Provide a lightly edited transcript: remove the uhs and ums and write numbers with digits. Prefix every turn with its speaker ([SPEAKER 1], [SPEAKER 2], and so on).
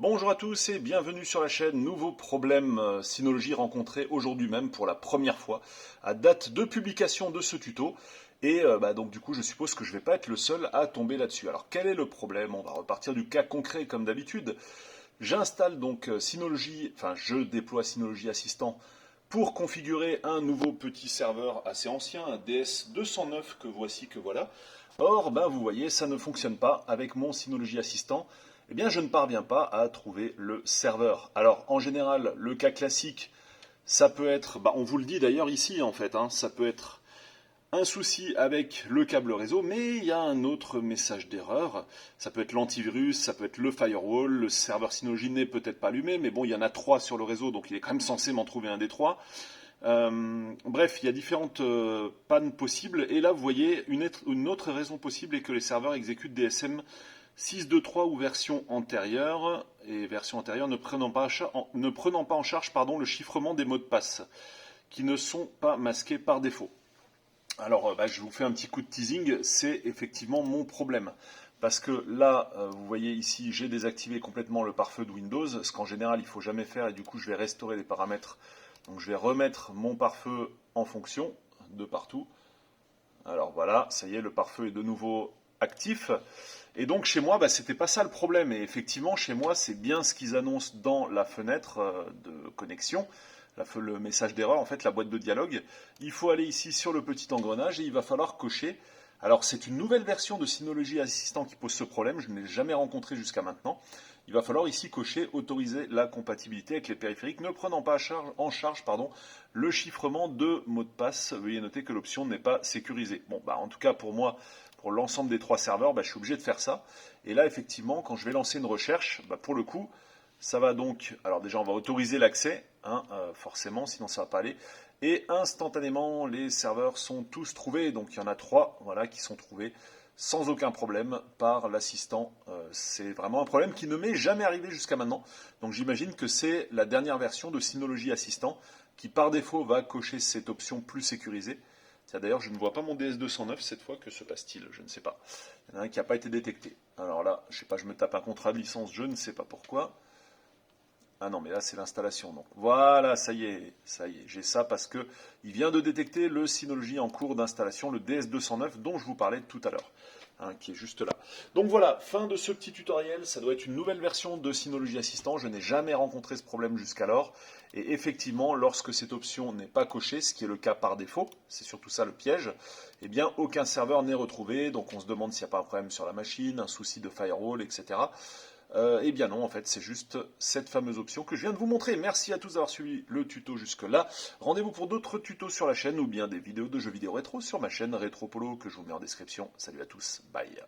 [SPEAKER 1] Bonjour à tous et bienvenue sur la chaîne. Nouveau problème Synology rencontré aujourd'hui même pour la première fois à date de publication de ce tuto. Et donc du coup je suppose que je ne vais pas être le seul à tomber là-dessus. Alors quel est le problème? On va repartir du cas concret comme d'habitude. J'installe donc Synology, enfin je déploie Synology Assistant pour configurer un nouveau petit serveur assez ancien, un DS209 que voici, que voilà. Or, vous voyez, ça ne fonctionne pas avec mon Synology Assistant. Eh bien, je ne parviens pas à trouver le serveur. Alors, en général, le cas classique, ça peut être, on vous le dit d'ailleurs ici en fait, ça peut être un souci avec le câble réseau, mais il y a un autre message d'erreur. Ça peut être l'antivirus, ça peut être le firewall, le serveur Synology n'est peut-être pas allumé, mais bon, il y en a trois sur le réseau, donc il est quand même censé m'en trouver un des trois. Bref, il y a différentes pannes possibles, et là vous voyez une autre raison possible est que les serveurs exécutent DSM 6.2.3 ou version antérieure, et version antérieure ne prenant pas en charge le chiffrement des mots de passe, qui ne sont pas masqués par défaut. Alors, je vous fais un petit coup de teasing, c'est effectivement mon problème. Parce que là, vous voyez ici, j'ai désactivé complètement le pare-feu de Windows, ce qu'en général, il ne faut jamais faire, et du coup, je vais restaurer les paramètres. Donc, je vais remettre mon pare-feu en fonction de partout. Alors voilà, ça y est, le pare-feu est de nouveau actif. Et donc, chez moi, c'était pas ça le problème. Et effectivement, chez moi, c'est bien ce qu'ils annoncent dans la fenêtre de connexion, le message d'erreur, en fait, la boîte de dialogue. Il faut aller ici sur le petit engrenage et il va falloir cocher. Alors, c'est une nouvelle version de Synology Assistant qui pose ce problème. Je ne l'ai jamais rencontré jusqu'à maintenant. Il va falloir ici cocher autoriser la compatibilité avec les périphériques ne prenant pas en charge le chiffrement de mots de passe. Veuillez noter que l'option n'est pas sécurisée. Bon, en tout cas pour moi, pour l'ensemble des trois serveurs, je suis obligé de faire ça. Et là, effectivement, quand je vais lancer une recherche, pour le coup, ça va donc. Alors déjà, on va autoriser l'accès, forcément, sinon ça ne va pas aller. Et instantanément, les serveurs sont tous trouvés. Donc il y en a trois, voilà, qui sont trouvés sans aucun problème par l'assistant. C'est vraiment un problème qui ne m'est jamais arrivé jusqu'à maintenant. Donc j'imagine que c'est la dernière version de Synology Assistant qui par défaut va cocher cette option plus sécurisée. D'ailleurs, je ne vois pas mon DS209 cette fois, que se passe-t-il? Je ne sais pas. Il y en a un qui n'a pas été détecté. Alors là, je ne sais pas, je me tape un contrat de licence, je ne sais pas pourquoi. Ah non, mais là c'est l'installation. Donc voilà, ça y est, j'ai ça parce que il vient de détecter le Synology en cours d'installation, le DS209 dont je vous parlais tout à l'heure, qui est juste là. Donc voilà, fin de ce petit tutoriel. Ça doit être une nouvelle version de Synology Assistant. Je n'ai jamais rencontré ce problème jusqu'alors. Et effectivement, lorsque cette option n'est pas cochée, ce qui est le cas par défaut, c'est surtout ça le piège, eh bien aucun serveur n'est retrouvé. Donc on se demande s'il n'y a pas un problème sur la machine, un souci de firewall, etc. Eh bien non, en fait, c'est juste cette fameuse option que je viens de vous montrer. Merci à tous d'avoir suivi le tuto jusque-là. Rendez-vous pour d'autres tutos sur la chaîne ou bien des vidéos de jeux vidéo rétro sur ma chaîne Retropolo que je vous mets en description. Salut à tous, bye.